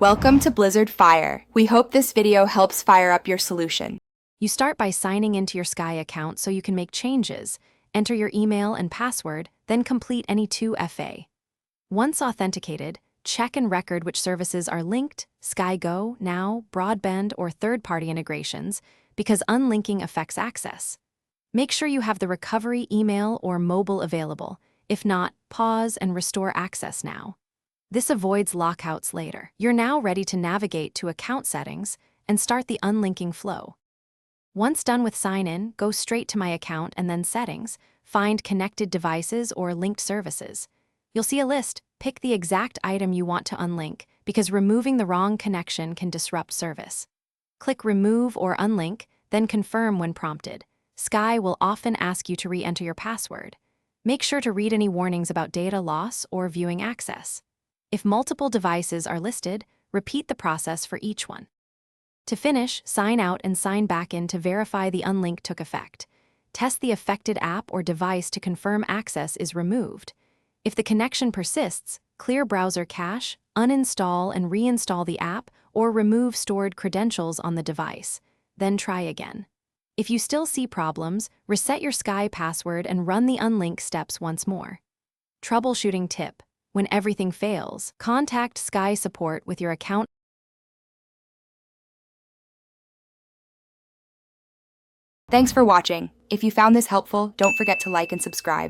Welcome to Blizzard Fire. We hope this video helps fire up your solution. You start by signing into your Sky account so you can make changes, enter your email and password, then complete any 2FA. Once authenticated, check and record which services are linked, Sky Go, Now, broadband, or third-party integrations, because unlinking affects access. Make sure you have the recovery email or mobile available. If not, pause and restore access now. This avoids lockouts later. You're now ready to navigate to account settings and start the unlinking flow. Once done with sign-in, go straight to My Account and then Settings, find Connected Devices or Linked Services. You'll see a list. Pick the exact item you want to unlink because removing the wrong connection can disrupt service. Click Remove or Unlink, then confirm when prompted. Sky will often ask you to re-enter your password. Make sure to read any warnings about data loss or viewing access. If multiple devices are listed, repeat the process for each one. To finish, sign out and sign back in to verify the unlink took effect. Test the affected app or device to confirm access is removed. If the connection persists, clear browser cache, uninstall and reinstall the app, or remove stored credentials on the device. Then try again. If you still see problems, reset your Sky password and run the unlink steps once more. Troubleshooting tip. When everything fails, contact Sky support with your account. Thanks for watching. If you found this helpful, don't forget to like and subscribe.